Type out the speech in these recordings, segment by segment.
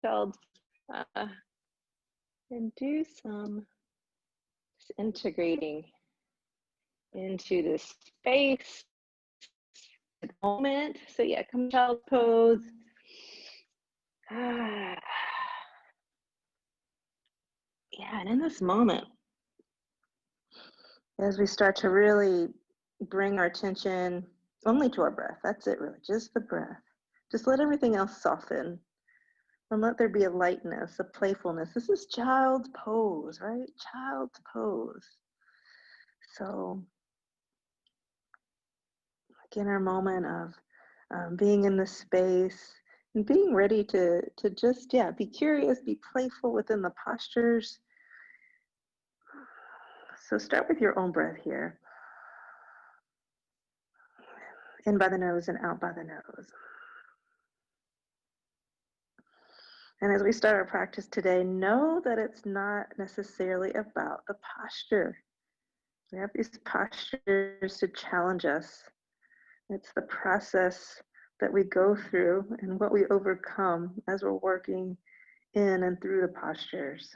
shelves and do some integrating into this space at the moment. So yeah, come child's pose. Yeah, and in this moment, as we start to really bring our attention only to our breath, that's it really, just the breath. Just let everything else soften and let there be a lightness, a playfulness. This is child's pose, right? Child's pose. So again, our moment of being in this space and being ready to just, yeah, be curious, be playful within the postures. So start with your own breath here. In by the nose and out by the nose. And as we start our practice today, know that it's not necessarily about the posture. We have these postures to challenge us. It's the process that we go through and what we overcome as we're working in and through the postures.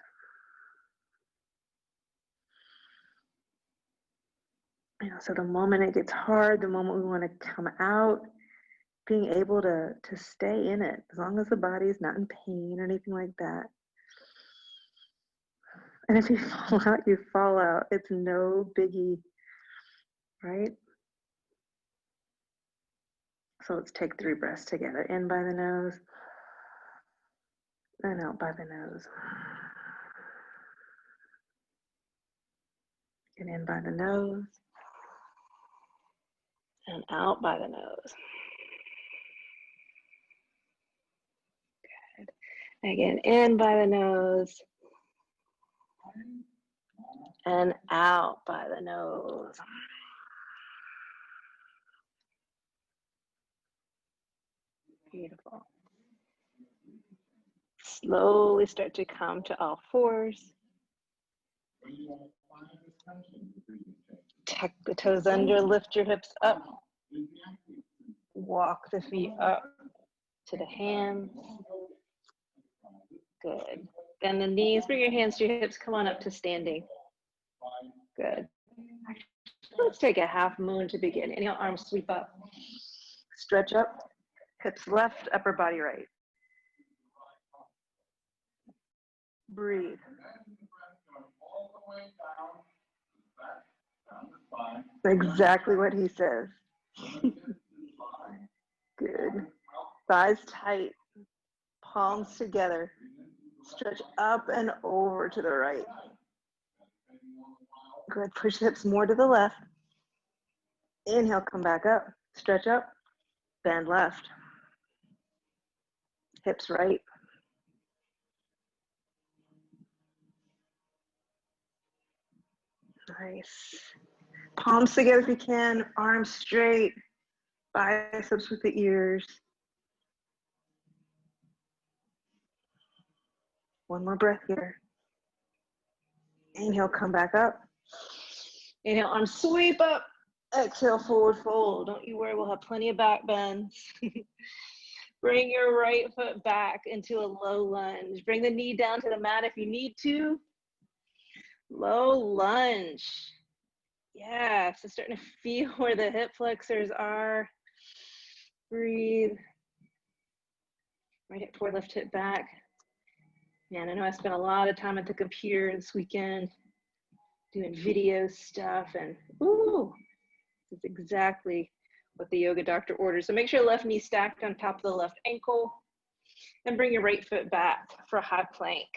So the moment it gets hard, the moment we want to come out, being able to stay in it, as long as the body is not in pain or anything like that. And if you fall out, you fall out. It's no biggie, right? So let's take 3 breaths together. In by the nose and out by the nose. And in by the nose and out by the nose. Good. Again, in by the nose and out by the nose. Beautiful. Slowly start to come to all fours. Tuck the toes under, lift your hips up. Walk the feet up to the hands. Good. Bend the knees, bring your hands to your hips, come on up to standing. Good. Let's take a half moon to begin. Inhale, arms sweep up. Stretch up, hips left, upper body right. Breathe. Exactly what he says. Good. Thighs tight, palms together. Stretch up and over to the right. Good. Push hips more to the left. Inhale, come back up. Stretch up, bend left. Hips right. Nice. Palms together if you can, arms straight, biceps with the ears. One more breath here. Inhale, come back up. Inhale, arms sweep up. Exhale, forward fold. Don't you worry, we'll have plenty of back bends. Bring your right foot back into a low lunge. Bring the knee down to the mat if you need to. Low lunge. Yeah, so starting to feel where the hip flexors are. Breathe. Right hip forward, left hip back. Man, I know I spent a lot of time at the computer this weekend doing video stuff, and ooh, this is exactly what the yoga doctor orders. So make sure left knee stacked on top of the left ankle, and bring your right foot back for a high plank.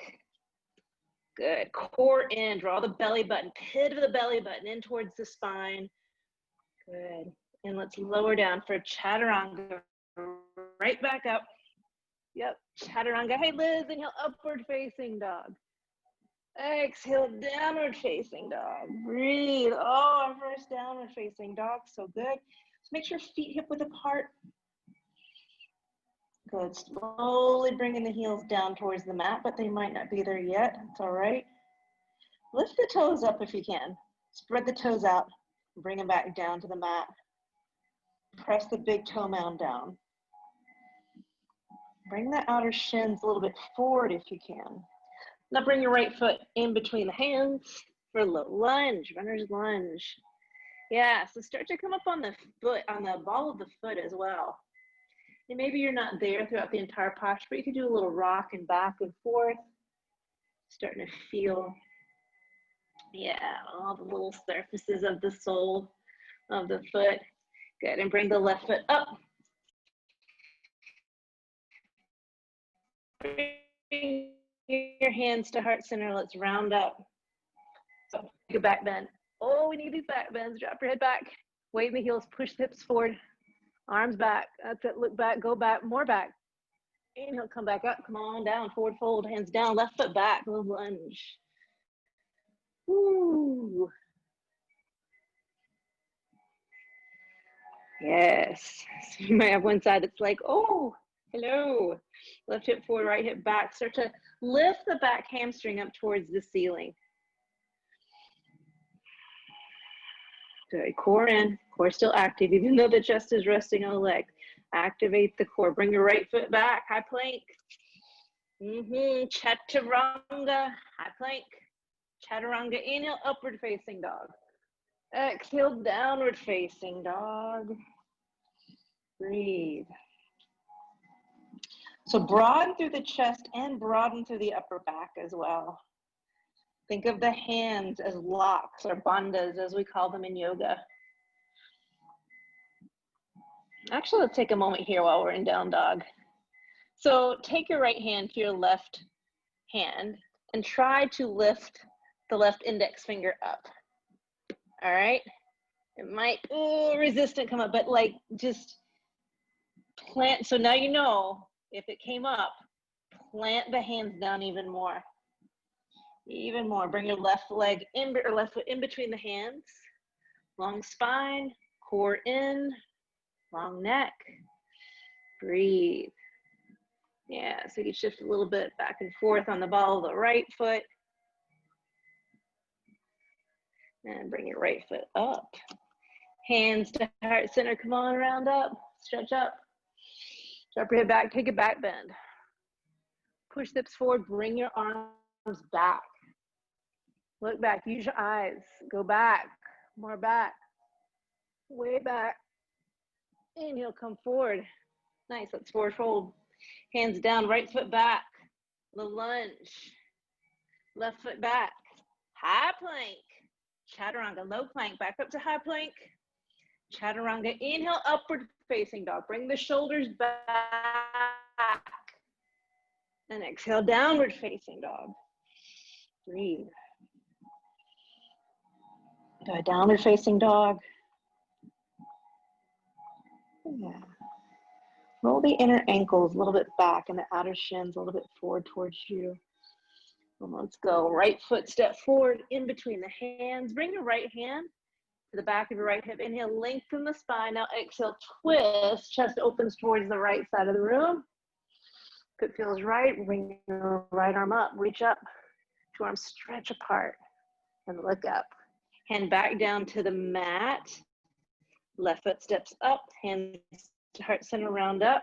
Good. Core in, draw the belly button, pit of the belly button in towards the spine. Good. And let's lower down for chaturanga. Right back up. Yep, chaturanga. Hey Liz, inhale, upward facing dog. Exhale, downward facing dog. Breathe. Oh, our first downward facing dog. So good. Just make sure feet hip width apart. Good. Slowly bringing the heels down towards the mat, but they might not be there yet. It's all right. Lift the toes up if you can. Spread the toes out. Bring them back down to the mat. Press the big toe mound down. Bring the outer shins a little bit forward if you can. Now bring your right foot in between the hands for a low lunge, runner's lunge. Yeah, so start to come up on the foot, on the ball of the foot as well. And maybe you're not there throughout the entire posture, but you can do a little rock and back and forth. Starting to feel, yeah, all the little surfaces of the sole of the foot. Good, and bring the left foot up. Bring your hands to heart center. Let's round up. So take a back bend. Oh, we need these back bends. Drop your head back. Wave the heels. Push the hips forward. Arms back. That's it. Look back. Go back. More back. Inhale. Come back up. Come on down. Forward fold. Hands down. Left foot back. Little lunge. Woo. Yes. So you might have one side that's like, oh, hello. Left hip forward, right hip back. Start to lift the back hamstring up towards the ceiling. Good. Core in. Core still active, even though the chest is resting on the leg. Activate the core. Bring your right foot back. High plank. Chaturanga. High plank. Chaturanga. Inhale, upward facing dog. Exhale, downward facing dog. Breathe. So broaden through the chest and broaden through the upper back as well. Think of the hands as locks or bandhas, as we call them in yoga. Actually, let's take a moment here while we're in down dog. So take your right hand to your left hand and try to lift the left index finger up. All right? It might, resistant come up, but like just plant. So now you know if it came up, plant the hands down even more. Even more. Bring your left leg in, or left foot in between the hands. Long spine, core in, long neck. Breathe. Yeah, so you shift a little bit back and forth on the ball of the right foot. And bring your right foot up. Hands to heart center. Come on, round up. Stretch up. Drop your head back. Take a back bend. Push the hips forward. Bring your arms back. Look back. Use your eyes. Go back. More back. Way back. Inhale, come forward. Nice. Let's forward fold. Hands down. Right foot back. The lunge. Left foot back. High plank. Chaturanga. Low plank. Back up to high plank. Chaturanga. Inhale, upward facing dog. Bring the shoulders back. And exhale, downward facing dog. Breathe. Go downward facing dog. Yeah. Roll the inner ankles a little bit back and the outer shins a little bit forward towards you. And let's go. Right foot step forward in between the hands. Bring your right hand to the back of your right hip. Inhale, lengthen the spine. Now exhale, twist. Chest opens towards the right side of the room. If it feels right, bring your right arm up. Reach up. Two arms stretch apart and look up. Hand back down to the mat. Left foot steps up. Hands to heart center, round up.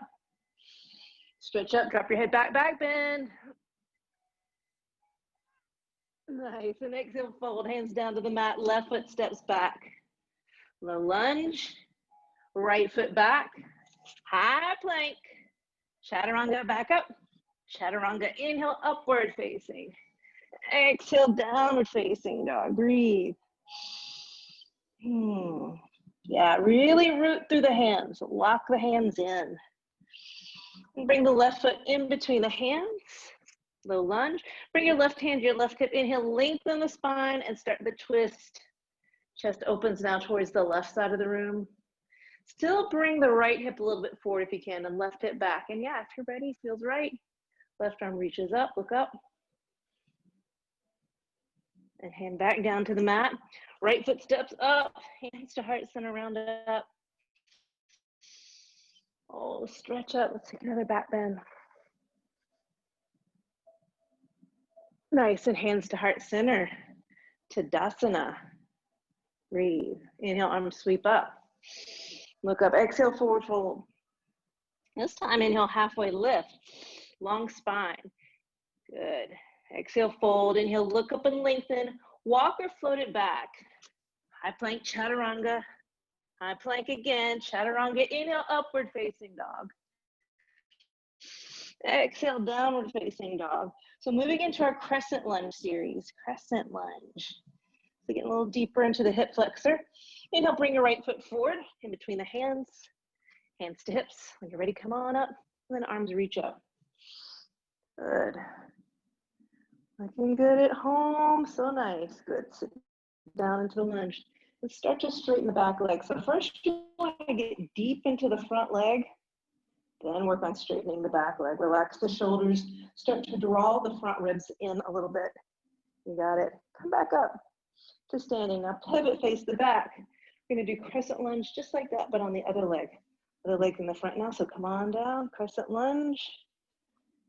Stretch up, drop your head back, back bend. Nice, and exhale, fold, hands down to the mat. Left foot steps back. Low lunge. Right foot back. High plank. Chaturanga, back up. Chaturanga, inhale, upward facing. Exhale, downward facing dog. Breathe. Yeah, really root through the hands. Lock the hands in. And bring the left foot in between the hands. Low lunge. Bring your left hand to your left hip. Inhale, lengthen the spine and start the twist. Chest opens now towards the left side of the room. Still bring the right hip a little bit forward if you can, and left hip back. And yeah, if you're ready, feels right. Left arm reaches up, look up. And hand back down to the mat. Right foot steps up, hands to heart center, round up. Oh, stretch up. Let's take another back bend. Nice, and hands to heart center. Tadasana. Breathe. Inhale, arms sweep up. Look up, exhale, forward fold. This time, inhale, halfway lift, long spine. Good. Exhale, fold. Inhale, look up and lengthen. Walk or float it back. High plank, chaturanga. High plank again, chaturanga. Inhale, upward facing dog. Exhale, downward facing dog. So moving into our crescent lunge series, crescent lunge. So getting a little deeper into the hip flexor. Inhale, bring your right foot forward in between the hands, hands to hips. When you're ready, come on up, and then arms reach up. Good. Looking good at home, so nice. Good, sit down into the lunge. And start to straighten the back leg. So first you want to get deep into the front leg, then work on straightening the back leg. Relax the shoulders, start to draw the front ribs in a little bit. You got it. Come back up to standing. Now pivot, face the back. We're gonna do crescent lunge just like that, but on the other leg. Other leg in the front now, so come on down, crescent lunge.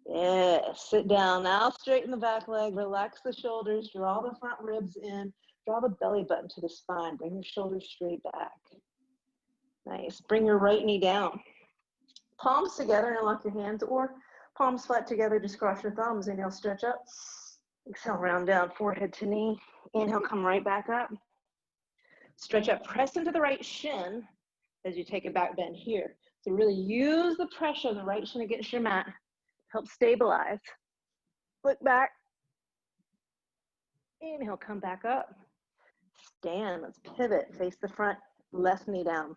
Yes, sit down. Now straighten the back leg, relax the shoulders, draw the front ribs in, draw the belly button to the spine, bring your shoulders straight back. Nice, bring your right knee down. Palms together and lock your hands, or palms flat together, just cross your thumbs. Inhale, stretch up. Exhale, round down, forehead to knee. Inhale, come right back up. Stretch up, press into the right shin as you take a back bend here. So really use the pressure of the right shin against your mat. Help stabilize. Look back. Inhale, come back up. Stand, let's pivot, face the front, left knee down.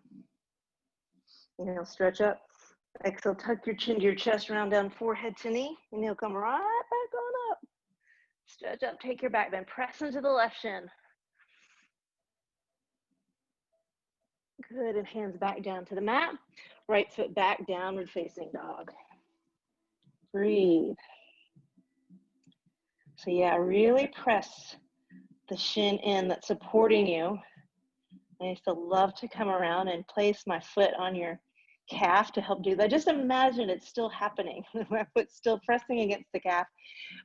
Inhale, stretch up. Exhale, tuck your chin to your chest, round down, forehead to knee. Inhale, come right back on up. Stretch up, take your back bend, press into the left shin. Good, and hands back down to the mat. Right foot back, downward facing dog. Breathe. So yeah, really press the shin in that's supporting you. I used to love to come around and place my foot on your calf to help do that. Just imagine it's still happening. My foot's still pressing against the calf.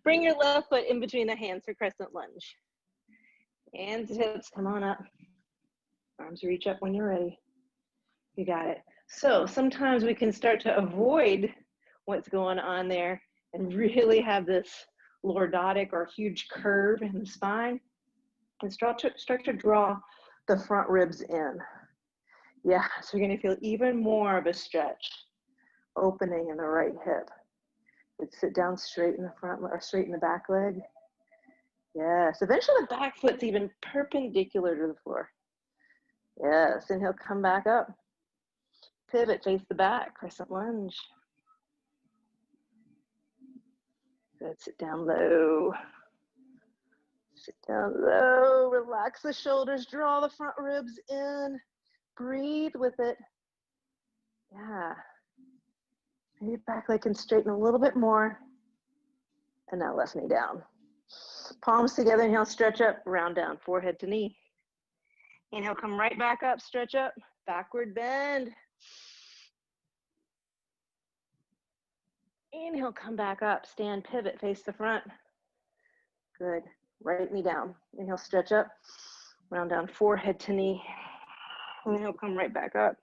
Bring your left foot in between the hands for crescent lunge. Hands to hips, come on up. Arms reach up when you're ready. You got it. So sometimes we can start to avoid what's going on there and really have this lordotic or huge curve in the spine and start to draw the front ribs in. Yeah, so you're gonna feel even more of a stretch, opening in the right hip. Let's sit down straight in the front or straight in the back leg. Yes, eventually the back foot's even perpendicular to the floor. Yes, inhale, come back up. Pivot, face the back, crescent lunge. Good, sit down low. Sit down low, relax the shoulders, draw the front ribs in. Breathe with it. Yeah. Maybe back leg can straighten a little bit more. And now left knee down. Palms together, inhale, stretch up, round down, forehead to knee. Inhale, come right back up, stretch up, backward bend. Inhale, come back up, stand, pivot, face the front. Good, right knee down. Inhale, stretch up, round down, forehead to knee. Inhale, come right back up,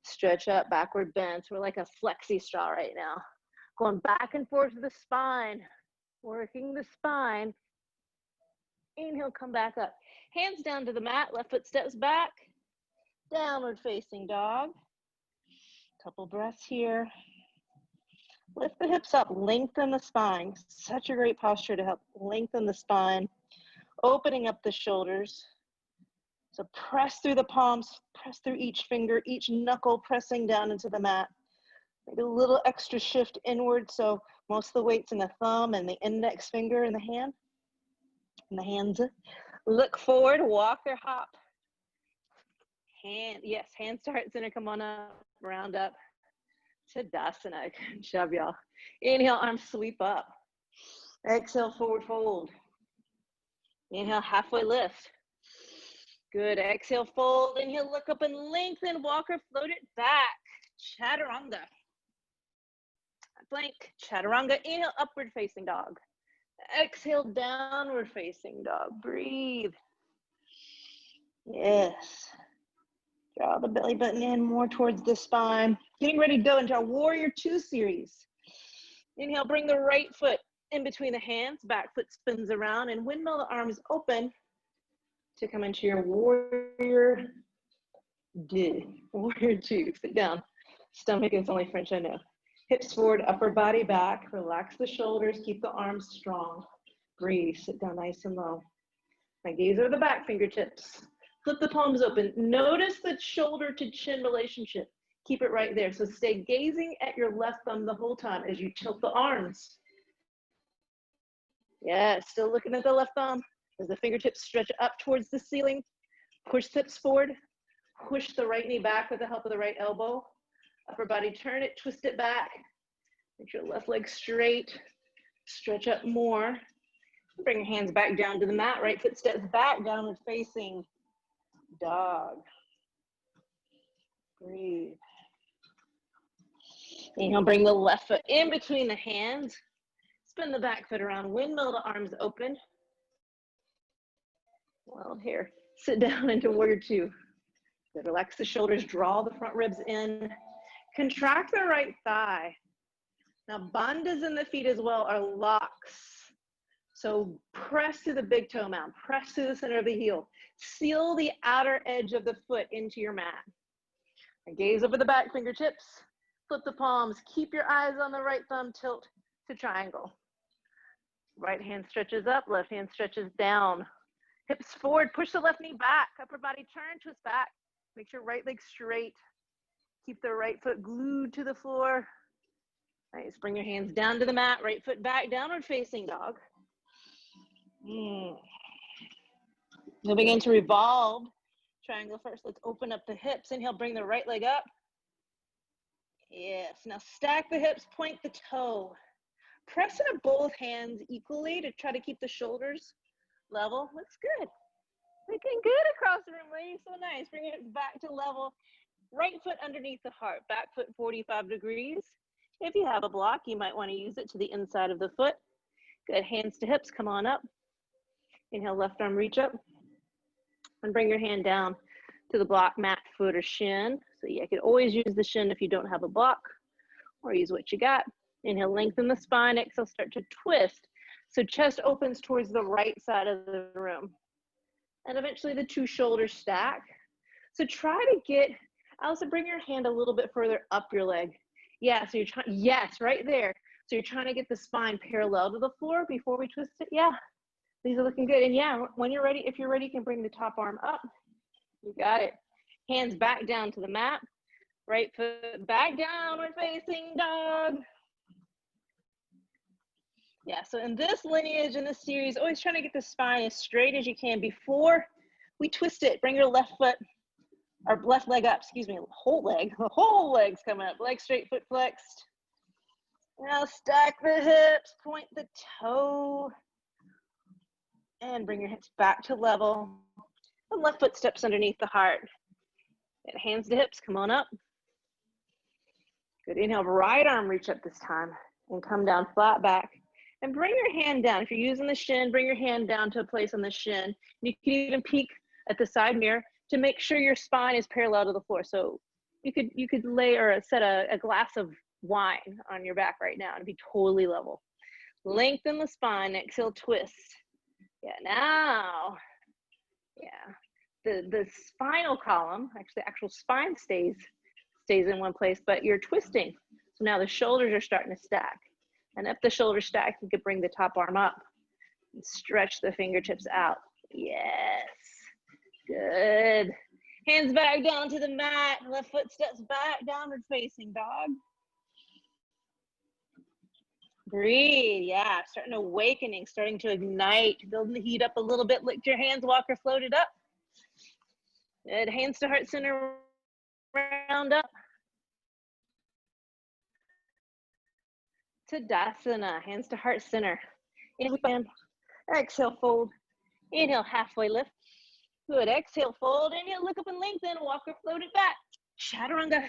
stretch up, backward bend. So we're like a flexi straw right now. Going back and forth to the spine, working the spine. Inhale, come back up. Hands down to the mat, left foot steps back. Downward facing dog. Couple breaths here. Lift the hips up, lengthen the spine. Such a great posture to help lengthen the spine. Opening up the shoulders. So press through the palms, press through each finger, each knuckle pressing down into the mat. Maybe a little extra shift inward, so most of the weight's in the thumb and the index finger in the hand. And the hands. Look forward, walk or hop. Hands to heart center, come on up, round up. Tadasana, good job, y'all. Inhale, arms sweep up. Exhale, forward fold. Inhale, halfway lift. Good, exhale, fold. Inhale, look up and lengthen, walk or float it back. Chaturanga. Plank, chaturanga. Inhale, upward facing dog. Exhale, downward facing dog. Breathe. Yes. Draw the belly button in more towards the spine. Getting ready to go into our Warrior Two series. Inhale, bring the right foot in between the hands, back foot spins around, and windmill the arms open to come into your Warrior Two. Sit down. Stomach is only French, I know. Hips forward, upper body back. Relax the shoulders, keep the arms strong. Breathe, sit down nice and low. Now gaze over the back fingertips. Flip the palms open. Notice the shoulder to chin relationship. Keep it right there. So stay gazing at your left thumb the whole time as you tilt the arms. Yeah, still looking at the left thumb. As the fingertips stretch up towards the ceiling, push hips forward. Push the right knee back with the help of the right elbow. Upper body, turn it, twist it back. Make your left leg straight. Stretch up more. Bring your hands back down to the mat. Right foot steps back, downward facing dog. Breathe. Inhale, bring the left foot in between the hands. Spin the back foot around. Windmill the arms open. Well, here, sit down into Warrior Two. Good. Relax the shoulders, draw the front ribs in. Contract the right thigh. Now, bandhas in the feet as well are locks. So press to the big toe mound, press to the center of the heel. Seal the outer edge of the foot into your mat. And gaze over the back fingertips, flip the palms, keep your eyes on the right thumb, tilt to triangle. Right hand stretches up, left hand stretches down. Hips forward, push the left knee back, upper body turn, twist back. Make your right leg straight. Keep the right foot glued to the floor. Nice, bring your hands down to the mat, right foot back, downward facing dog. Moving into revolved triangle first. Let's open up the hips. Inhale, bring the right leg up. Yes, now stack the hips, point the toe. Press into both hands equally to try to keep the shoulders level. Looks good. Looking good across the room, ladies. So nice. Bring it back to level. Right foot underneath the heart. Back foot 45 degrees. If you have a block, you might want to use it to the inside of the foot. Good. Hands to hips. Come on up. Inhale, left arm, reach up. And bring your hand down to the block, mat, foot, or shin. So you could always use the shin if you don't have a block, or use what you got. Inhale, lengthen the spine. Exhale, start to twist. So chest opens towards the right side of the room. And eventually the two shoulders stack. So try to get, Allison, bring your hand a little bit further up your leg. Yeah, so you're trying, yes, right there. So you're trying to get the spine parallel to the floor before we twist it. Yeah, these are looking good. And yeah, when you're ready, if you're ready, you can bring the top arm up. You got it. Hands back down to the mat. Right foot back, downward facing dog. Yeah, so in this lineage, in this series, always trying to get the spine as straight as you can before we twist it. Bring your left foot, or left leg up, excuse me, whole leg. The whole leg's coming up. Leg straight, foot flexed. Now stack the hips, point the toe, and bring your hips back to level. And left foot steps underneath the heart. And hands to hips, come on up. Good, inhale, right arm reach up this time, and come down flat back. And bring your hand down. If you're using the shin, bring your hand down to a place on the shin. You can even peek at the side mirror to make sure your spine is parallel to the floor. So you could lay or set a glass of wine on your back right now and be totally level. Lengthen the spine, exhale, twist. Yeah, now, yeah. The spinal column, actually the actual spine stays in one place, but you're twisting. So now the shoulders are starting to stack. And if the shoulders stack, you could bring the top arm up and stretch the fingertips out. Yes, good. Hands back down to the mat. Left foot steps back, downward facing dog. Breathe, yeah, starting awakening, starting to ignite, building the heat up a little bit. Lift your hands, walk or float it up. Good, hands to heart center, round up. Tadasana, hands to heart center. Inhale, exhale, fold. Inhale, halfway lift. Good, exhale, fold. Inhale, look up and lengthen, walk or float it back. Chaturanga,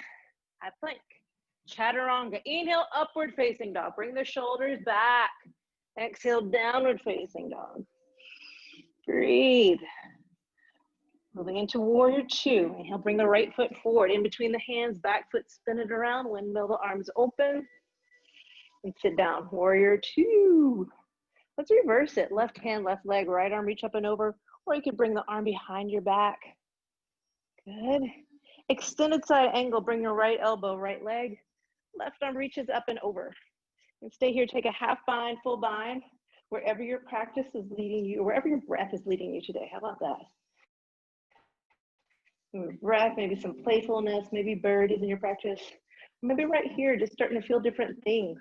high plank. Chaturanga, inhale, upward facing dog. Bring the shoulders back. Exhale, downward facing dog. Breathe. Moving into warrior two. Inhale, bring the right foot forward in between the hands, back foot spin it around, windmill the arms open, and sit down. Warrior two. Let's reverse it. Left hand, left leg, right arm reach up and over, or you could bring the arm behind your back. Good. Extended side angle, bring your right elbow, right leg, left arm reaches up and over. And stay here, take a half bind, full bind, wherever your practice is leading you, or wherever your breath is leading you today. How about that? Your breath, maybe some playfulness, maybe birdies in your practice. Maybe right here, just starting to feel different things.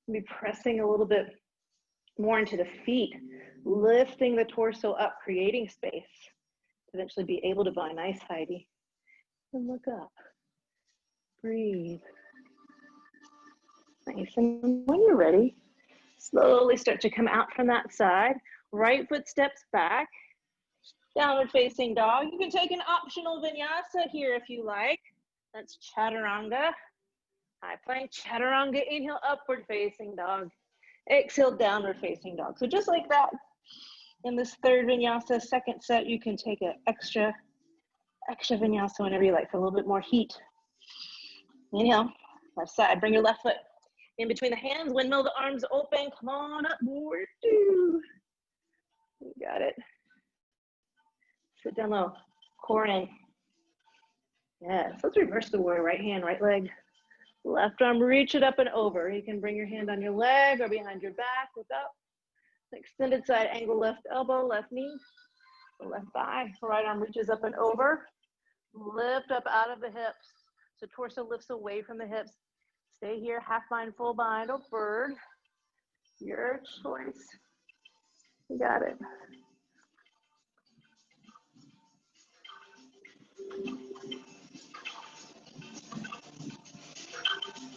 Maybe pressing a little bit more into the feet, lifting the torso up, creating space to eventually be able to bind. Nice, Heidi. And look up. Breathe. Nice. And when you're ready, slowly start to come out from that side. Right foot steps back. Downward facing dog. You can take an optional vinyasa here if you like. That's chaturanga. High plank, chaturanga. Inhale, upward facing dog. Exhale, downward facing dog. So just like that, in this third vinyasa, second set, you can take an extra vinyasa whenever you like for a little bit more heat. Inhale, left side. Bring your left foot in between the hands. Windmill the arms open. Come on up, warrior two. You got it. Sit down low, core in. Yes, let's reverse the warrior. Right hand, right leg. Left arm, reach it up and over. You can bring your hand on your leg or behind your back. Look up. Extended side angle, left elbow, left knee, left thigh. Right arm reaches up and over. Lift up out of the hips. So torso lifts away from the hips. Stay here, half bind, full bind, or bird. Your choice. You got it.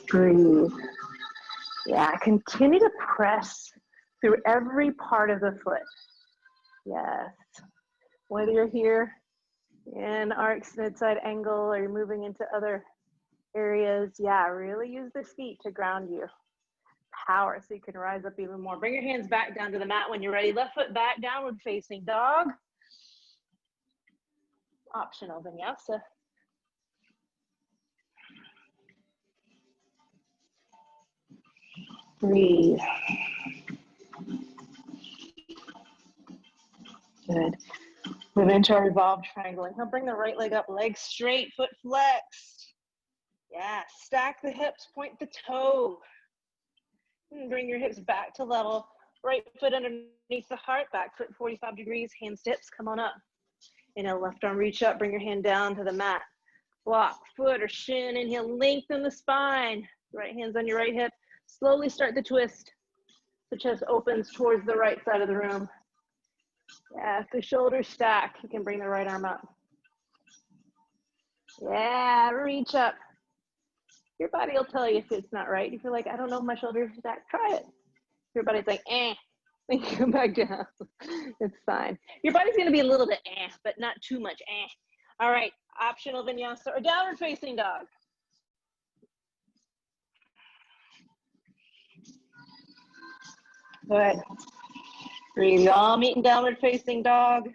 Breathe. Yeah, continue to press through every part of the foot. Yes. Whether you're here in our extended side angle or you're moving into other areas, yeah, really use the feet to ground you. Power so you can rise up even more. Bring your hands back down to the mat when you're ready. Left foot back, downward facing dog. Optional vinyasa. Breathe. Good. Move into our revolved triangle. Inhale, bring the right leg up, leg straight, foot flexed. Yeah, stack the hips, point the toe. And bring your hips back to level. Right foot underneath the heart, back foot 45 degrees, hands to hips, come on up. Inhale, left arm reach up, bring your hand down to the mat. Block, foot or shin. Inhale, lengthen the spine. Right hand's on your right hip. Slowly start the twist. The chest opens towards the right side of the room. Yeah, if the shoulders stack, you can bring the right arm up. Yeah, reach up. Your body will tell you if it's not right. If you're like, I don't know if my shoulders stack, try it. Your body's like, eh. Then you come back down. It's fine. Your body's going to be a little bit eh, but not too much eh. All right, optional vinyasa or downward facing dog. Good. Breathe. All meet in downward facing dog.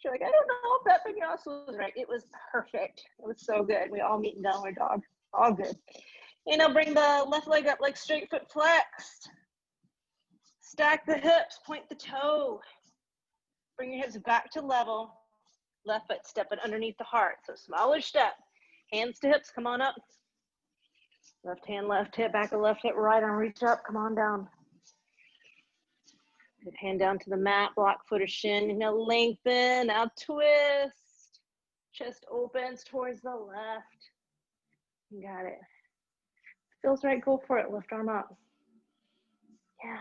You're like, I don't know if that vinyasa was right. It was perfect. It was so good. We all meet in downward dog. All good. And now bring the left leg up, like straight foot flexed. Stack the hips, point the toe. Bring your hips back to level. Left foot stepping underneath the heart. So smaller step. Hands to hips, come on up. Left hand, left hip, back of left hip, right arm, reach up, come on down. Good hand down to the mat, block foot or shin. Now lengthen, now twist. Chest opens towards the left. You got it. Feels right, go for it. Left arm up. Yeah.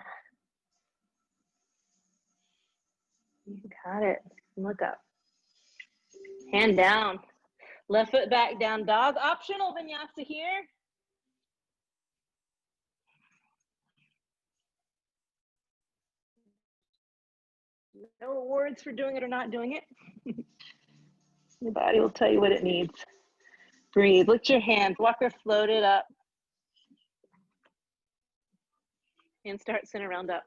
You got it. Look up. Hand down. Left foot back down dog. Optional vinyasa here. No awards for doing it or not doing it. Your body will tell you what it needs. Breathe. Lift your hands. Walk or float it up. And start center round up.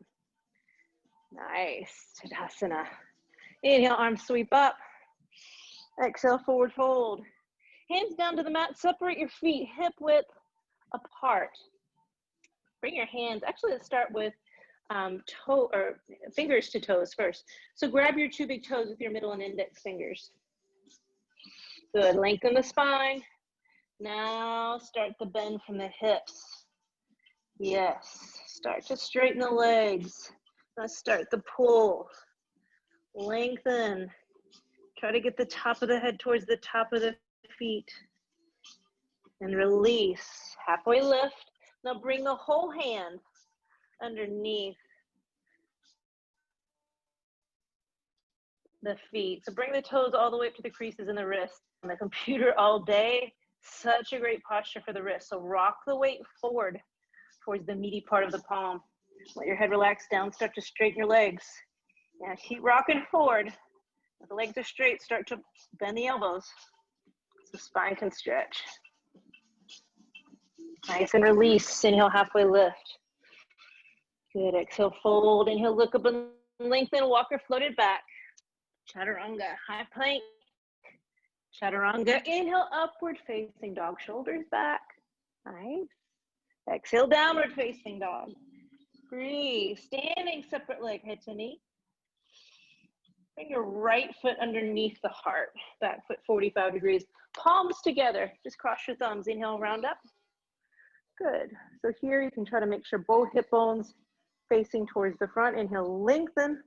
Nice. Tadasana. Inhale, arms sweep up. Exhale, forward fold. Hands down to the mat, separate your feet hip width apart. Bring your hands, actually let's start with toe or fingers to toes first. So grab your 2 big toes with your middle and index fingers. Good, lengthen the spine. Now start the bend from the hips. Yes, start to straighten the legs. Let's start the pull. Lengthen. Try to get the top of the head towards the top of the feet. And release. Halfway lift. Now bring the whole hand underneath the feet. So bring the toes all the way up to the creases in the wrist. On the computer all day, such a great posture for the wrist. So rock the weight forward towards the meaty part of the palm. Let your head relax down, start to straighten your legs. Yeah, keep rocking forward. If the legs are straight, start to bend the elbows so the spine can stretch. Nice, and release. Inhale, halfway lift. Good, exhale, fold. Inhale, look up and lengthen, walker floated back. Chaturanga, high plank. Chaturanga, inhale, upward facing dog, shoulders back. Nice. Exhale, downward facing dog. Breathe, standing separate leg, head to knee. Bring your right foot underneath the heart, back foot 45 degrees. Palms together, just cross your thumbs. Inhale, round up. Good. So here you can try to make sure both hip bones facing towards the front. Inhale, lengthen.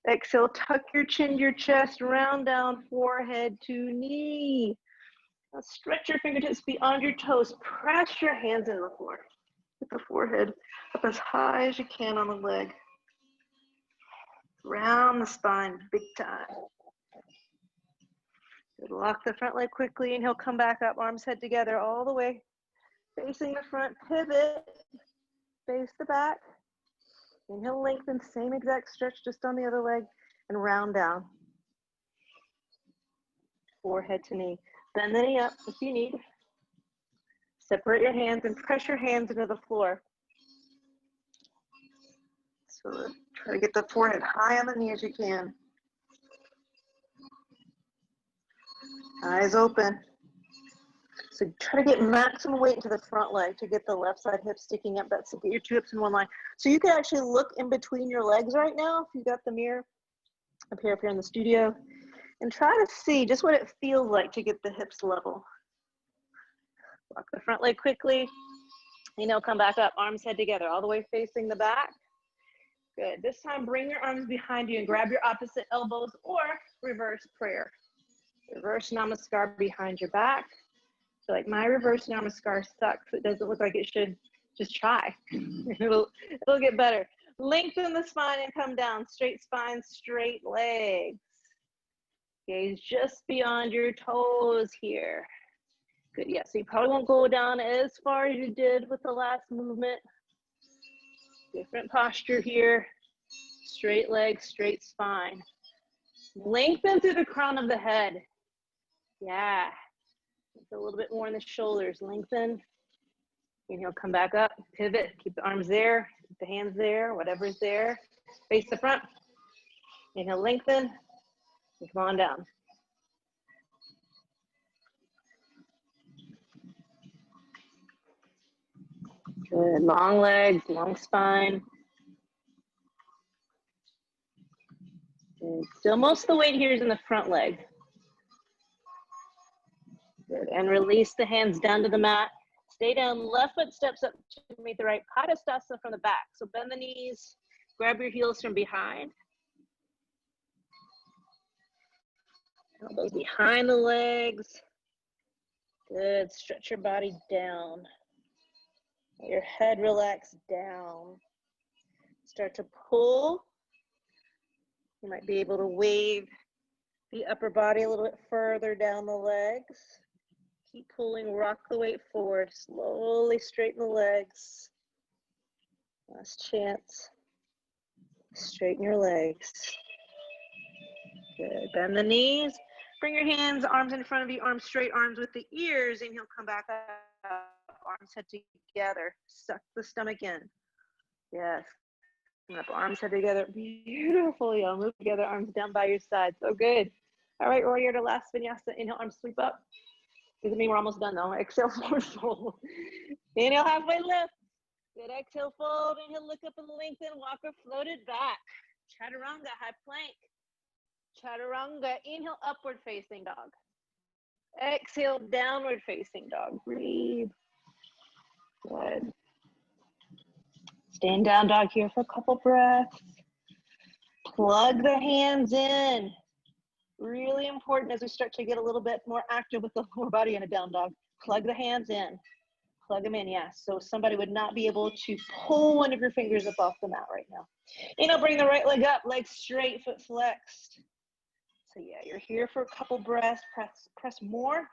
Exhale, tuck your chin to your chest, round down, forehead to knee. Now stretch your fingertips beyond your toes. Press your hands into the floor. Get the forehead up as high as you can on the leg. Round the spine, big time. Good. Lock the front leg quickly. Inhale, come back up, arms head together all the way. Facing the front, pivot, face the back. Inhale, lengthen, same exact stretch, just on the other leg, and round down. Forehead to knee. Bend the knee up if you need. Separate your hands and press your hands into the floor. So try to get the forehead high on the knee as you can. Eyes open. So try to get maximum weight into the front leg to get the left side hip sticking up. That's to get your 2 hips in one line. So you can actually look in between your legs right now, if you've got the mirror up here if you're in the studio, and try to see just what it feels like to get the hips level. Walk the front leg quickly. Come back up, arms head together, all the way facing the back. Good. This time, bring your arms behind you and grab your opposite elbows or reverse prayer. Reverse namaskar behind your back. So like my reverse namaskar sucks. It doesn't look like it should. Just try. It'll get better. Lengthen the spine and come down. Straight spine, straight legs. Gaze just beyond your toes here. Good. Yeah, so you probably won't go down as far as you did with the last movement. Different posture here. Straight legs, straight spine. Lengthen through the crown of the head. Yeah. A little bit more in the shoulders. Lengthen. Inhale, come back up. Pivot. Keep the arms there. Keep the hands there. Whatever's there. Face the front. Inhale, lengthen. And come on down. Good. Long legs, long spine. Good. Still, most of the weight here is in the front leg. Good. And release the hands down to the mat. Stay down. Left foot steps up to meet the right. Padastasana from the back. So bend the knees. Grab your heels from behind. Elbows behind the legs. Good. Stretch your body down. Let your head relax down. Start to pull. You might be able to wave the upper body a little bit further down the legs. Keep pulling, rock the weight forward. Slowly straighten the legs. Last chance. Straighten your legs. Good. Bend the knees. Bring your hands, arms in front of you, arms straight, arms with the ears. Inhale, come back up. Arms head together. Suck the stomach in. Yes. Come up, arms head together. Beautiful, y'all. Move together, arms down by your side. So good. All right, warrior to last vinyasa. Inhale, arms sweep up. Doesn't mean we're almost done though. Exhale, forward fold. Inhale, halfway lift. Good, exhale, fold. Inhale, look up and lengthen. Walk or float it back. Chaturanga, high plank. Chaturanga, inhale, upward facing dog. Exhale, downward facing dog. Breathe. Good. Stand down dog here for a couple breaths. Plug the hands in. Really important as we start to get a little bit more active with the lower body in a down dog. Plug the hands in. Plug them in, yes. So somebody would not be able to pull one of your fingers up off the mat right now. Inhale, bring the right leg up, leg straight, foot flexed. So yeah, you're here for a couple breaths. Press more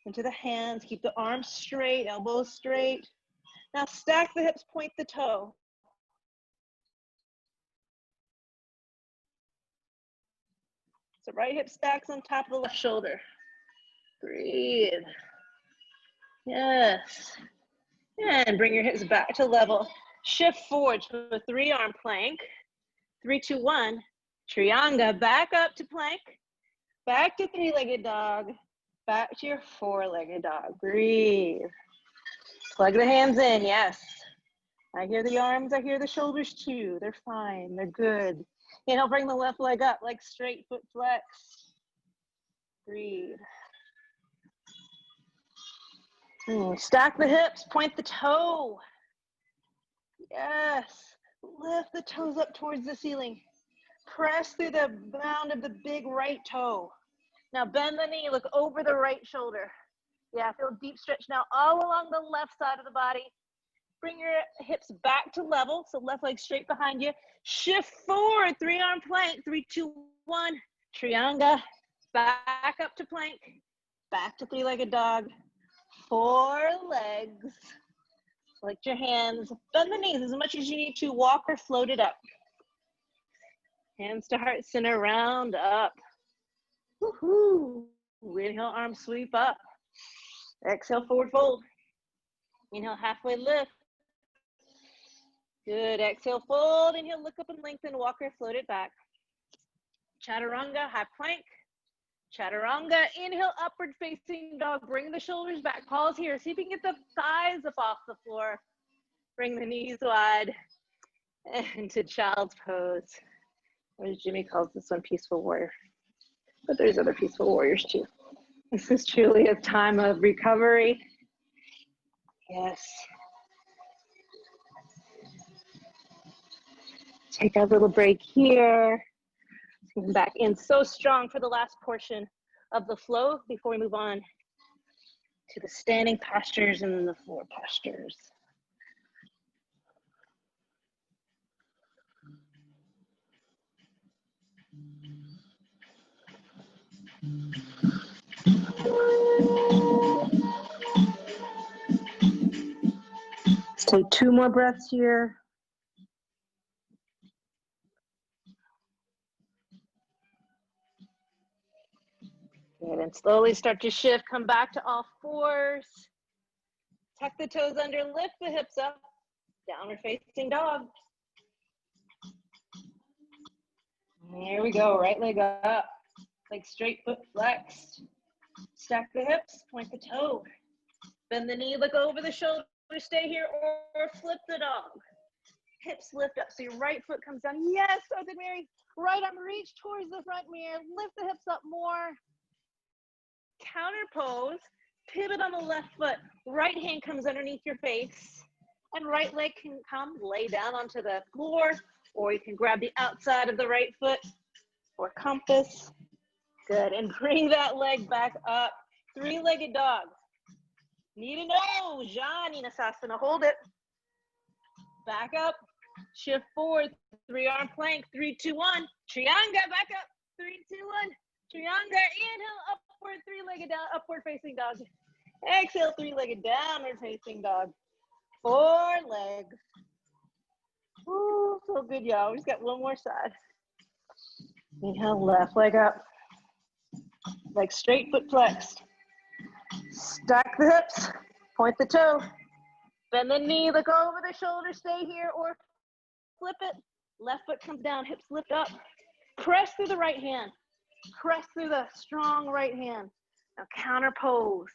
into the hands. Keep the arms straight, elbows straight. Now stack the hips, point the toe. So right hip stacks on top of the left shoulder. Breathe. Yes. And bring your hips back to level. Shift forward to a 3-arm plank. 3, 2, 1. Trianga, back up to plank. Back to 3-legged dog. Back to your 4-legged dog. Breathe. Plug the hands in, yes. I hear the arms, I hear the shoulders too. They're fine, they're good. Inhale, bring the left leg up, leg straight, foot flexed. Breathe. Stack the hips, point the toe. Yes. Lift the toes up towards the ceiling. Press through the mound of the big right toe. Now bend the knee, look over the right shoulder. Yeah, feel deep stretch now all along the left side of the body. Bring your hips back to level, so left leg straight behind you. Shift forward, 3-arm plank, 3, 2, 1. Trianga, back up to plank, back to 3-legged dog. 4 legs. Select your hands, bend the knees as much as you need to, walk or float it up. Hands to heart center, round up. Woohoo! Inhale, arms sweep up. Exhale, forward fold. Inhale, halfway lift. Good, exhale, fold. Inhale, look up and lengthen, walk or float it back. Chaturanga, high plank. Chaturanga, inhale, upward facing dog. Bring the shoulders back, pause here. See if you can get the thighs up off the floor. Bring the knees wide into child's pose. Or as Jimmy calls this one, peaceful warrior. But there's other peaceful warriors too. This is truly a time of recovery. Yes. Take a little break here. Come back in so strong for the last portion of the flow before we move on to the standing postures and the floor postures. Let's take 2 more breaths here. Good, and slowly start to shift, come back to all fours. Tuck the toes under, lift the hips up, downward facing dog. Here we go, right leg up, leg straight, foot flexed. Stack the hips, point the toe. Bend the knee, look over the shoulder, stay here, or flip the dog. Hips lift up, so your right foot comes down. Yes, so good, Mary. Right arm, reach towards the front mirror, lift the hips up more. Counter pose, pivot on the left foot. Right hand comes underneath your face, and right leg can come lay down onto the floor, or you can grab the outside of the right foot or compass. Good, and bring that leg back up. 3-legged dog. Knee to nose, Janusasana, hold it. Back up, shift forward, 3-arm plank, 3, 2, 1. Trianga, back up, 3, 2, 1. Trianga, inhale, upward, 3-legged down, upward facing dog. Exhale, 3-legged downward facing dog. 4 legs. Ooh, so good, y'all. We just got one more side. Inhale, left leg up. Leg straight, foot flexed. Stack the hips, point the toe. Bend the knee, look over the shoulder, stay here, or flip it. Left foot comes down, hips lift up. Press through the right hand. Press through the strong right hand. Now counter pose.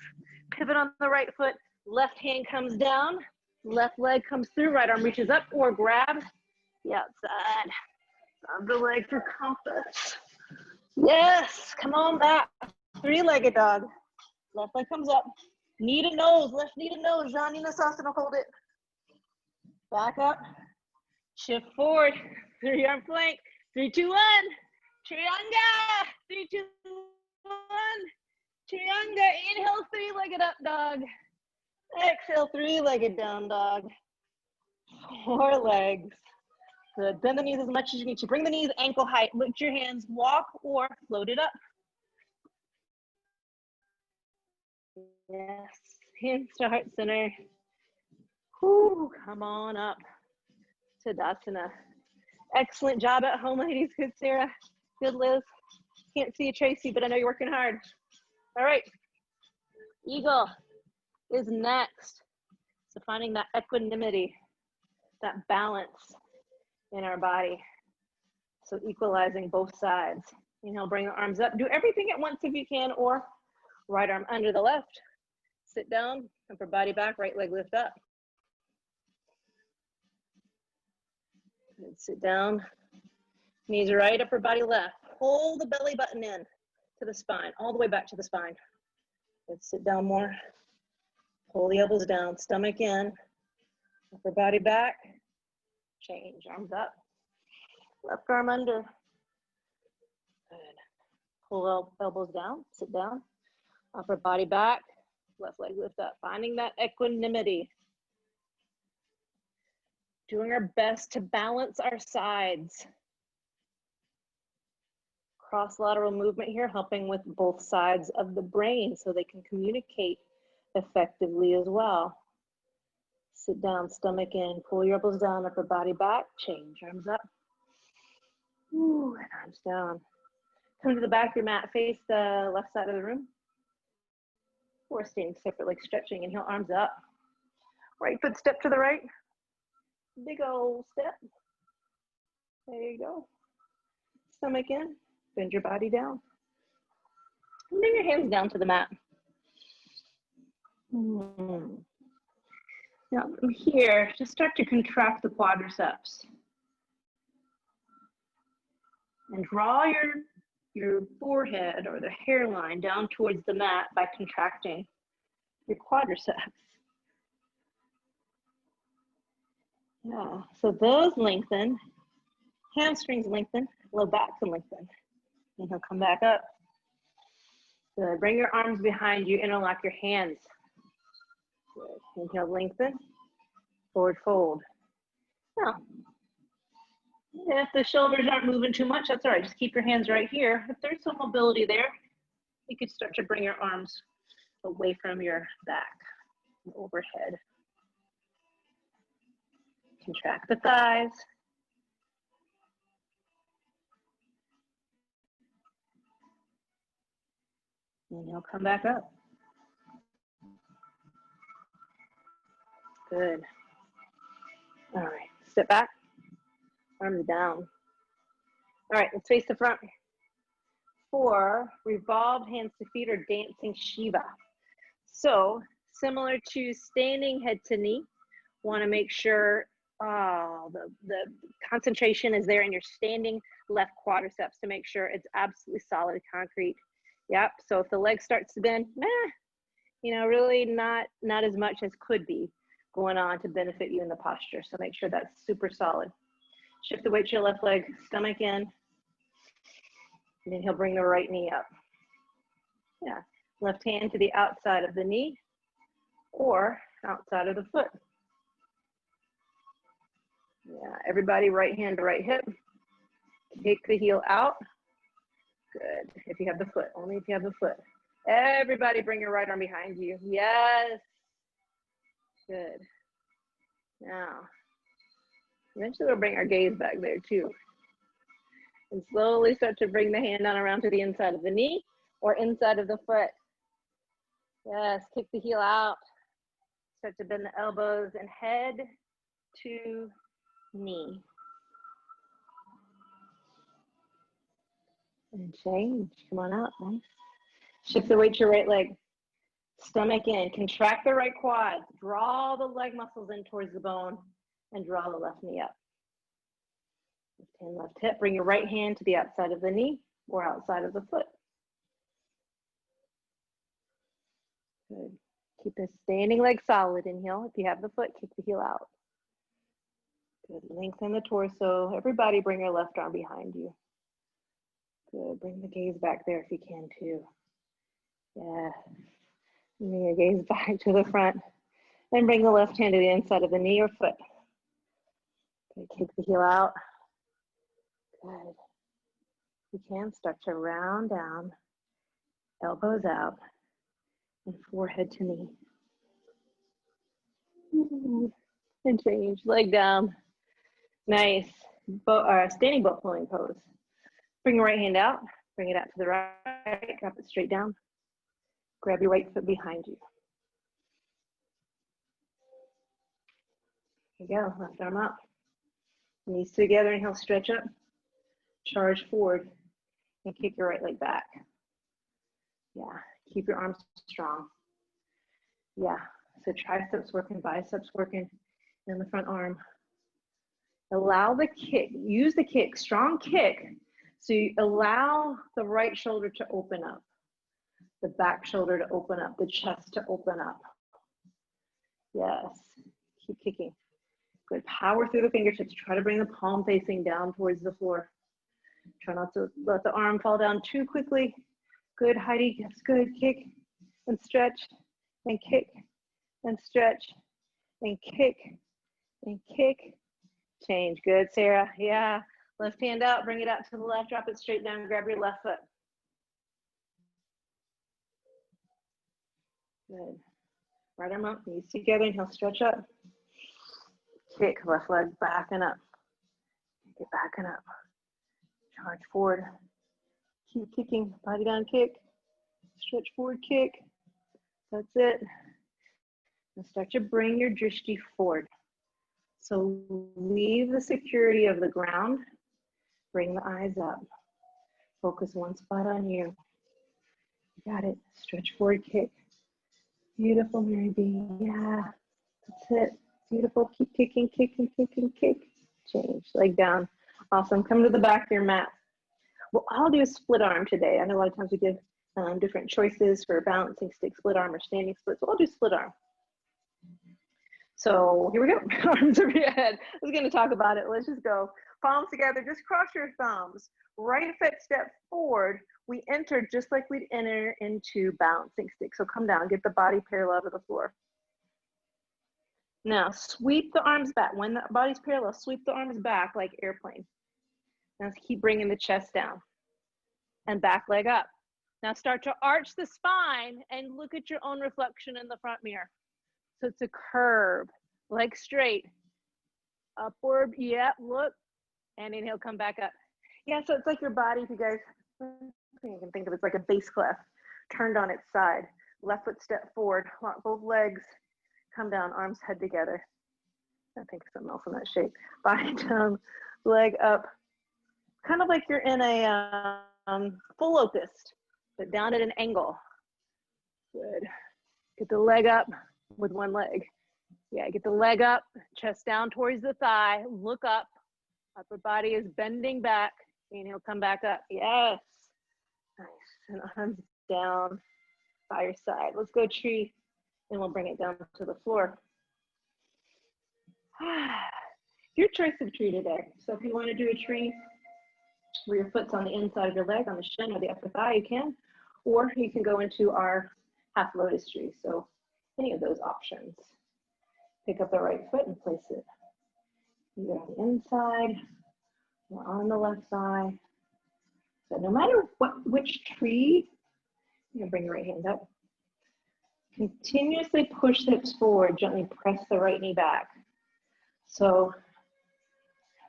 Pivot on the right foot. Left hand comes down. Left leg comes through. Right arm reaches up or grab the outside of the leg for compass. Yes, come on back. Three-legged dog. Left leg comes up. Knee to nose, left knee to nose. Janusasana, hold it. Back up. Shift forward. 3-arm plank. 3, 2, 1. Trianga. 3, 2, 1. Trianga. Inhale, three-legged up dog. Exhale, three-legged down dog. 4 legs. Good. Bend the knees as much as you need to. Bring the knees ankle height. Lift your hands. Walk or float it up. Yes. Hands to heart center. Whew, come on up. Tadasana. Excellent job at home, ladies. Good, Sarah. Good, Liz. Can't see you, Tracy, but I know you're working hard. All right. Eagle is next. So finding that equanimity, that balance in our body. So equalizing both sides. Inhale, bring the arms up. Do everything at once if you can, or right arm under the left. Sit down, upper body back, right leg lift up. Good. Sit down. Knees right, upper body left. Pull the belly button in to the spine, all the way back to the spine. Let's sit down more. Pull the elbows down, stomach in, upper body back. Change, arms up. Left arm under. Good. Pull elbows down, sit down. Upper body back, left leg lift up. Finding that equanimity. Doing our best to balance our sides. Cross-lateral movement here, helping with both sides of the brain so they can communicate effectively as well. Sit down, stomach in, pull your elbows down, upper body back, change, arms up. Ooh, and arms down. Come to the back of your mat, face the left side of the room. Or staying separate, like stretching. Inhale, arms up. Right foot step to the right. Big old step. There you go. Stomach in. Bend your body down. Bring your hands down to the mat. Now from here, just start to contract the quadriceps. And draw your forehead or the hairline down towards the mat by contracting your quadriceps. Yeah, so those lengthen, hamstrings lengthen, low back can lengthen. And he'll come back up. Good. Bring your arms behind you, interlock your hands. Good. Inhale, lengthen, forward fold. Now, if the shoulders aren't moving too much, that's all right. Just keep your hands right here. If there's some mobility there, you could start to bring your arms away from your back, overhead. Contract the thighs. And you'll come back up. Good. All right, step back, arms down. All right, let's face the front. 4 revolved hands to feet or dancing Shiva. So similar to standing head to knee, want to make sure the concentration is there in your standing left quadriceps to make sure it's absolutely solid concrete. Yep, so if the leg starts to bend, you know, really not as much as could be going on to benefit you in the posture. So make sure that's super solid. Shift the weight to your left leg, stomach in, and then he'll bring the right knee up. Yeah, left hand to the outside of the knee or outside of the foot. Yeah, everybody right hand to right hip. Take the heel out. Good, if you have the foot, only if you have the foot. Everybody bring your right arm behind you. Yes. Good. Now, eventually we'll bring our gaze back there too. And slowly start to bring the hand down around to the inside of the knee or inside of the foot. Yes, kick the heel out. Start to bend the elbows and head to knee. And change. Come on out. Nice. Shift the weight to your right leg. Stomach in. Contract the right quad. Draw the leg muscles in towards the bone and draw the left knee up. Left hand, left hip. Bring your right hand to the outside of the knee or outside of the foot. Good. Keep the standing leg solid. Inhale. If you have the foot, kick the heel out. Good. Lengthen the torso. Everybody bring your left arm behind you. Good. Bring the gaze back there if you can too. Yeah. Bring your gaze back to the front. Then bring the left hand to the inside of the knee or foot. Good. Kick the heel out. Good. You can start to round down, elbows out, and forehead to knee. And change. Leg down. Nice. Standing boat pulling pose. Bring your right hand out. Bring it out to the right. Drop it straight down. Grab your right foot behind you. Here you go. Left arm up. Knees together. Inhale, stretch up. Charge forward. And kick your right leg back. Yeah. Keep your arms strong. Yeah. So triceps working, biceps working, and the front arm. Allow the kick. Use the kick. Strong kick. So you allow the right shoulder to open up. The back shoulder to open up. The chest to open up. Yes. Keep kicking. Good. Power through the fingertips. Try to bring the palm facing down towards the floor. Try not to let the arm fall down too quickly. Good, Heidi. That's good. Kick and stretch and kick and stretch and kick and kick. Change. Good, Sarah. Yeah. Left hand out. Bring it out to the left. Drop it straight down. Grab your left foot. Good. Right arm up. Knees together. Inhale. Stretch up. Kick. Left leg back and up. Get back and up. Charge forward. Keep kicking. Body down kick. Stretch forward kick. That's it. And start to bring your drishti forward. So leave the security of the ground. Bring the eyes up. Focus one spot on you. You got it. Stretch forward kick. Beautiful, Mary B. Yeah. That's it. Beautiful. Keep kicking, kicking, kicking, kick. Change. Leg down. Awesome. Come to the back of your mat. What I'll do is split arm today. I know a lot of times we give different choices for balancing stick, split arm, or standing split. So I'll do split arm. So here we go. Arms over your head. I was going to talk about it. Let's just go. Palms together. Just cross your thumbs. Right foot step forward. We enter just like we'd enter into balancing stick. So come down. Get the body parallel to the floor. Now sweep the arms back. When the body's parallel, sweep the arms back like airplane. Now keep bringing the chest down. And back leg up. Now start to arch the spine and look at your own reflection in the front mirror. So it's a curve, leg straight, upward, yeah, look, and inhale, come back up. Yeah, so it's like your body, if you guys, I think you can think of it, it's like a bass clef turned on its side. Left foot step forward, lock both legs, come down, arms head together. I think something else in that shape. Body down, leg up, kind of like you're in a full locust, but down at an angle. Good. Get the leg up with one leg. Yeah, get the leg up, chest down towards the thigh, look up. Upper body is bending back. Inhale, come back up. Yes. Nice. And arms down by your side. Let's go tree, and we'll bring it down to the floor. Your choice of tree today. So if you want to do a tree where your foot's on the inside of your leg, on the shin or the upper thigh, you can. Or you can go into our half lotus tree. So any of those options. Pick up the right foot and place it either on the inside or on the left thigh. So no matter which tree, you're gonna bring your right hand up. Continuously push the hips forward, gently press the right knee back. So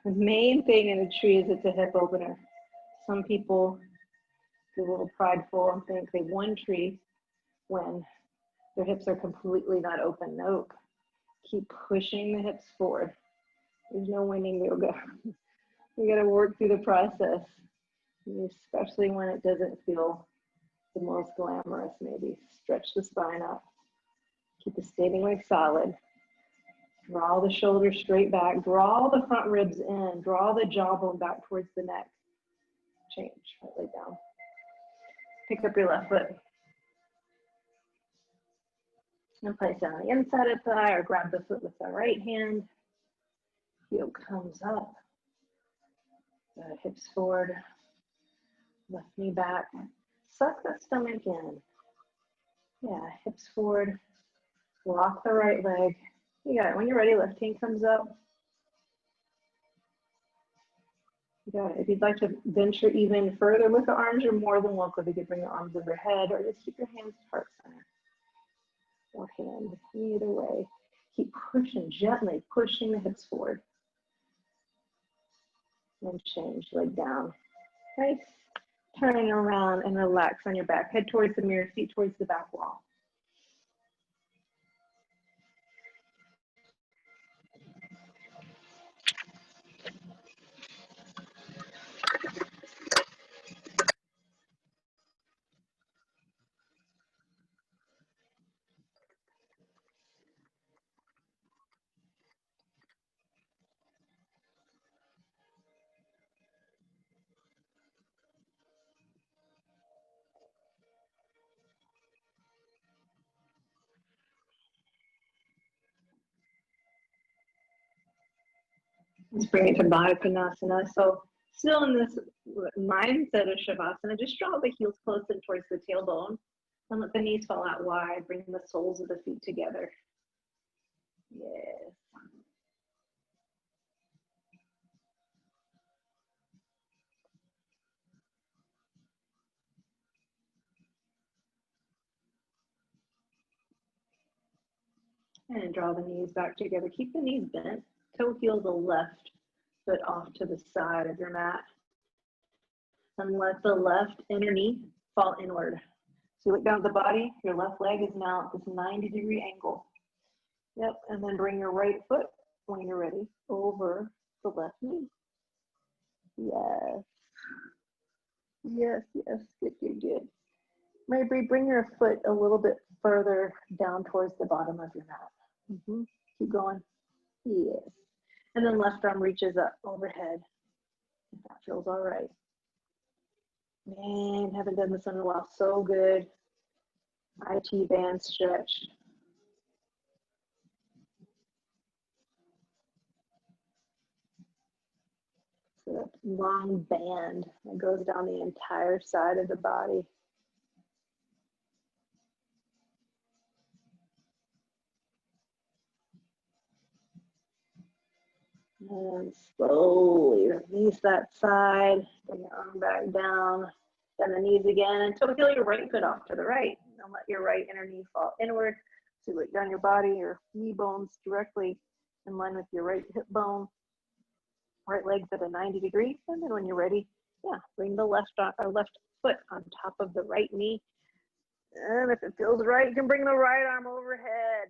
the main thing in a tree is it's a hip opener. Some people get a little prideful and think they won tree when their hips are completely not open. Nope. Keep pushing the hips forward. There's no winning yoga. You gotta work through the process. especially when it doesn't feel the most glamorous. Maybe stretch the spine up. Keep the standing leg solid. Draw the shoulders straight back. Draw the front ribs in. Draw the jawbone back towards the neck. Change. Right leg down. Pick up your left foot. And place it on the inside of the thigh, or grab the foot with the right hand. Heel comes up. Hips forward. Left knee back. Suck the stomach in. Yeah, hips forward. Lock the right leg. You got it. When you're ready, left hand comes up. You got it. If you'd like to venture even further with the arms, you're more than welcome. You could bring your arms overhead or just keep your hands heart center. Or hand, either way. Keep pushing, gently pushing the hips forward. And change, leg down. Nice. Turning around and relax on your back. Head towards the mirror, feet towards the back wall. Let's bring it to Baddha Konasana. So still in this mindset of Shavasana, just draw the heels close in towards the tailbone and let the knees fall out wide. Bring the soles of the feet together. Yes. And draw the knees back together. Keep the knees bent. Toe heel the left foot off to the side of your mat. And let the left inner knee fall inward. So you look down at the body, your left leg is now at this 90-degree angle. Yep, and then bring your right foot, when you're ready, over the left knee. Yes. Yes, yes, good, good, good. Maybe bring your foot a little bit further down towards the bottom of your mat. Keep going. Yes. And then left arm reaches up overhead. If that feels all right. Man, haven't done this in a while. So good. IT band stretch. So that long band that goes down the entire side of the body. And slowly release that side. Bring your arm back down. Bend the knees again. And toe heel your right foot off to the right. And let your right inner knee fall inward. So you look down your body, your knee bones directly in line with your right hip bone. Right leg's at a 90 degree. And then when you're ready, yeah, bring the left foot on top of the right knee. And if it feels right, you can bring the right arm overhead.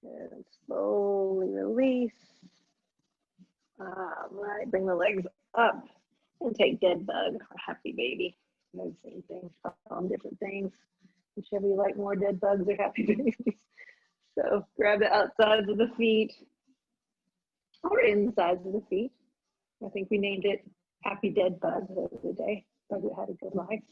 And slowly release. All right, bring the legs up and take dead bug or happy baby. No, same thing, call them different things. Whichever you like more, dead bugs or happy babies. So grab the outsides of the feet or insides of the feet. I think we named it Happy Dead Bug the other day. Bug that had a good life.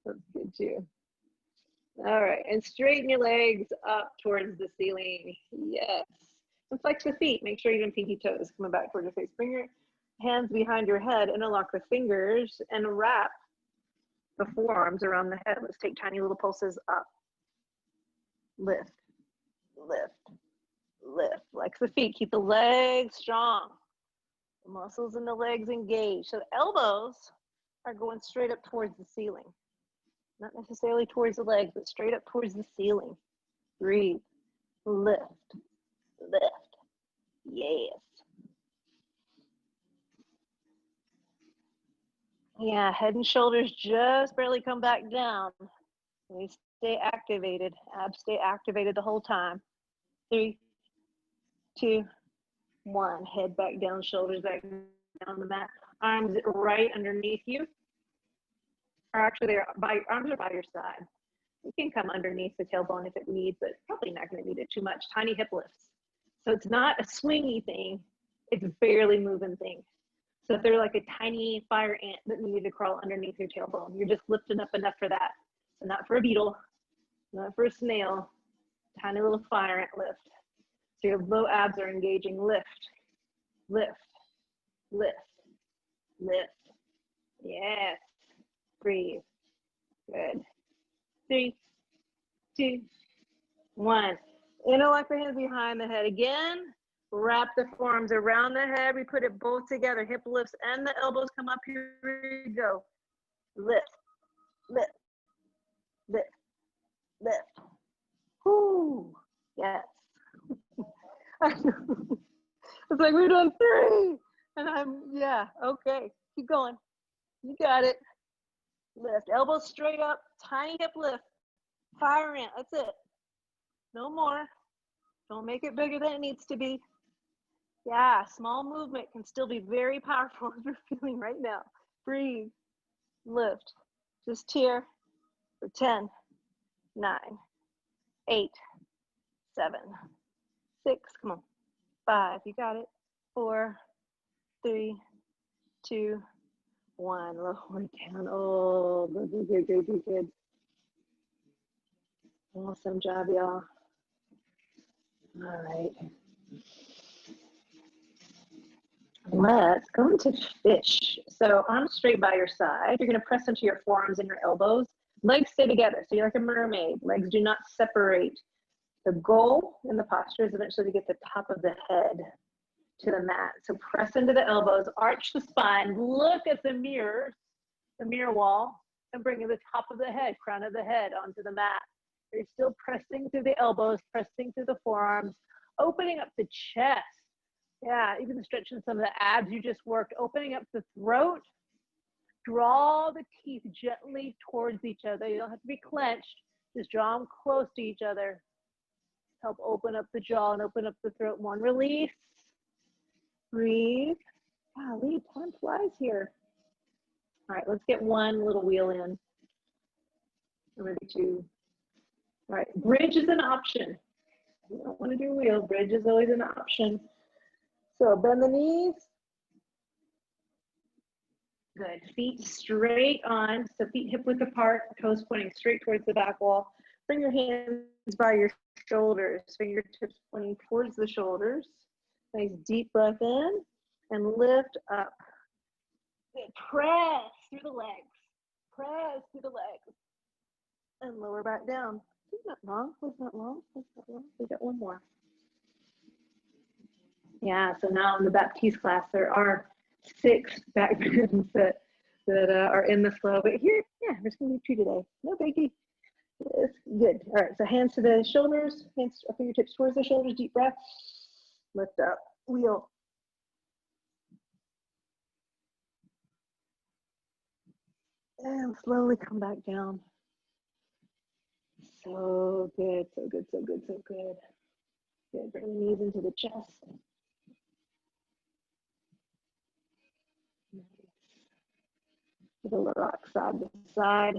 That's good too. All right, and straighten your legs up towards the ceiling. Yes. And flex the feet. Make sure you don't pinky toes coming back towards your face. Bring your hands behind your head, interlock the fingers, and wrap the forearms around the head. Let's take tiny little pulses up. Lift, lift, lift. Flex the feet. Keep the legs strong. The muscles in the legs engaged. So the elbows are going straight up towards the ceiling. not necessarily towards the legs, but straight up towards the ceiling. Breathe, lift, lift. Yes. Yeah, head and shoulders just barely come back down. We stay activated. Abs stay activated the whole time. 3, 2, 1. Head back down, shoulders back down the mat. Arms right underneath you. Or actually, arms are by your side. You can come underneath the tailbone if it needs, but probably not going to need it too much. Tiny hip lifts. So it's not a swingy thing. It's barely moving thing. So if they're like a tiny fire ant that needed to crawl underneath your tailbone, you're just lifting up enough for that. So not for a beetle, not for a snail, tiny little fire ant lift. So your low abs are engaging. Lift, lift, lift, lift. Yes. Breathe. Good. 3, 2, 1. Interlock the hands behind the head again. Wrap the forearms around the head. We put it both together. Hip lifts and the elbows come up. Here we go. Lift, lift, lift, lift. Whoo. Yes. It's like we're doing 3. And yeah, okay. Keep going. You got it. Lift. Elbows straight up. Tiny hip lift. Fire ant. That's it. No more. Don't make it bigger than it needs to be. Yeah, small movement can still be very powerful as we're feeling right now. Breathe. Lift. Just here for 10, 9, 8, 7, 6. Come on. 5. You got it. 4, 3, 2, 1. Lower down. Oh, good, good, good, good, good, good. Awesome job, y'all. All right. Let's go into fish. So arms straight by your side. You're going to press into your forearms and your elbows. Legs stay together. So you're like a mermaid. Legs do not separate. The goal in the posture is eventually to get the top of the head to the mat. So press into the elbows, arch the spine, look at the mirror wall, and bring the top of the head, crown of the head onto the mat. You're still pressing through the elbows, pressing through the forearms, opening up the chest. Yeah, even stretching some of the abs you just worked, opening up the throat. Draw the teeth gently towards each other. You don't have to be clenched. Just draw them close to each other. Help open up the jaw and open up the throat. 1, release. Breathe. Golly, time flies here. All right, let's get 1 little wheel in. Or maybe 2. All right, bridge is an option. You don't want to do wheel. Bridge is always an option. So bend the knees. Good. Feet straight on. So feet hip width apart, toes pointing straight towards the back wall. Bring your hands by your shoulders. Fingertips pointing towards the shoulders. Nice deep breath in and lift up. Good. Press through the legs. Press through the legs. And lower back down. Isn't that long? Was that long? Was that long? We got 1 more. Yeah, so now in the Baptiste class, there are 6 back bends that are in the flow. But here, yeah, there's going to be 2 today. No biggie. It's good. All right, so hands to the shoulders, hands or fingertips towards the shoulders, deep breath. Lift up, wheel. And slowly come back down. So good, so good, so good, so good. Good, bring the knees into the chest. Nice. Give a little rock side to side.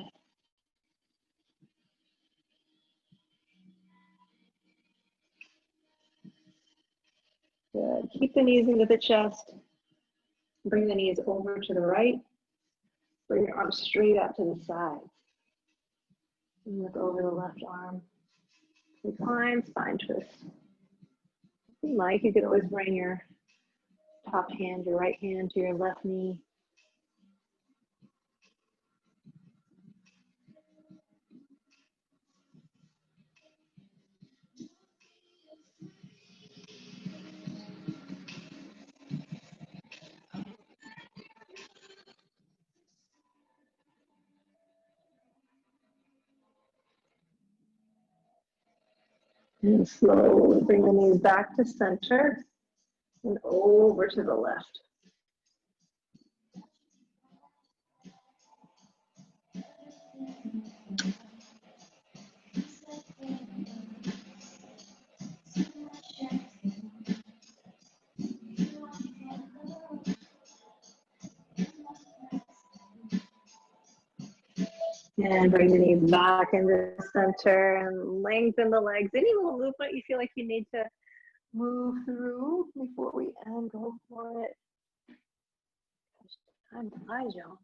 Good. Keep the knees into the chest. Bring the knees over to the right. Bring your arms straight out to the side. And look over the left arm. Recline, spine twist. If you like, you could always bring your top hand, your right hand to your left knee. And slowly bring the knees back to center and over to the left. And bring the knees back into the center and lengthen the legs. Any little movement you feel like you need to move through before we end, go for it. Time flies, y'all.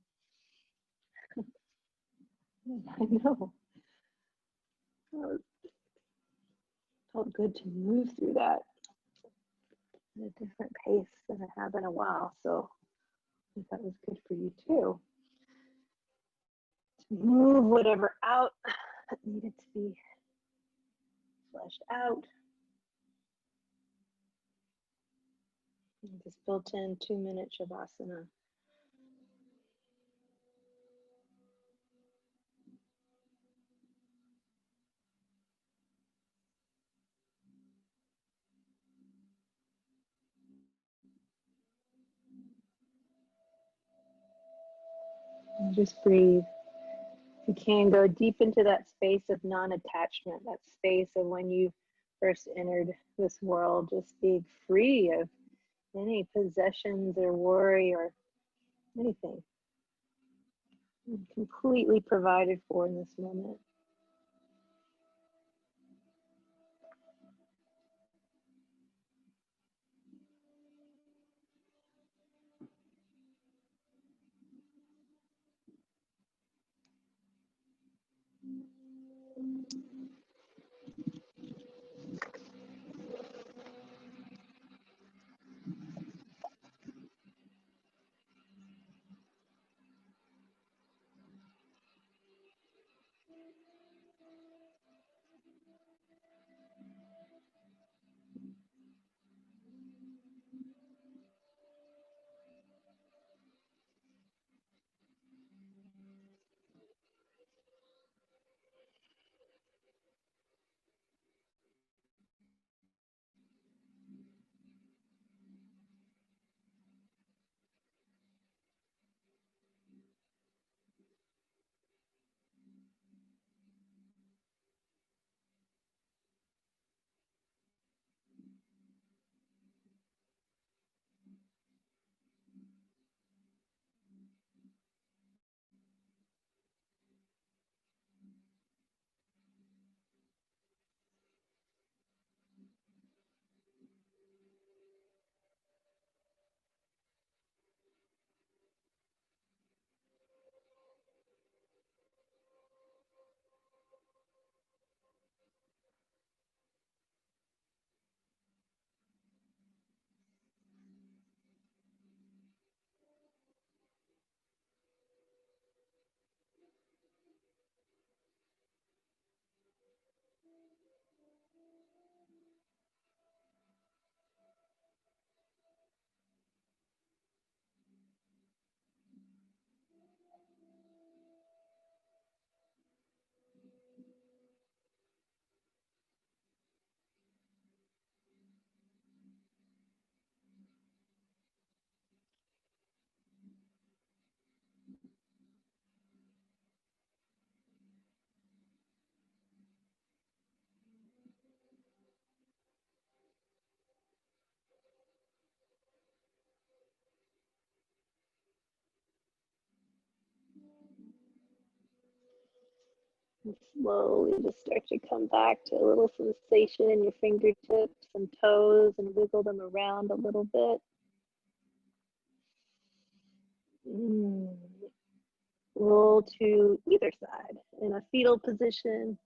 I know. It felt good to move through that at a different pace than I have in a while. So I think that was good for you too. To move whatever out that needed to be fleshed out. And this built-in 2-minute Shavasana. And just breathe. You can go deep into that space of non-attachment, that space of when you first entered this world, just being free of any possessions or worry or anything. Completely provided for in this moment. And slowly just start to come back to a little sensation in your fingertips and toes and wiggle them around a little bit. Roll to either side in a fetal position.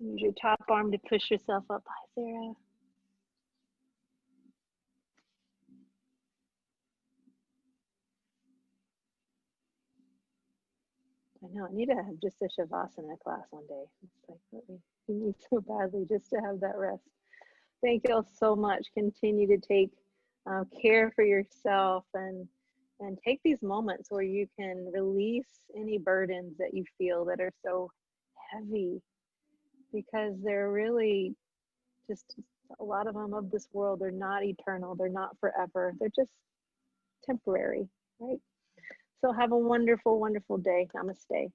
Use your top arm to push yourself up high, Sarah. I know, I need to have just a Shavasana class one day. It's like what we need so badly just to have that rest. Thank you all so much. Continue to take care for yourself, and take these moments where you can release any burdens that you feel that are so heavy, because they're really just a lot of them of this world. They're not eternal, they're not forever, they're just temporary, right? So have a wonderful, wonderful day. Namaste.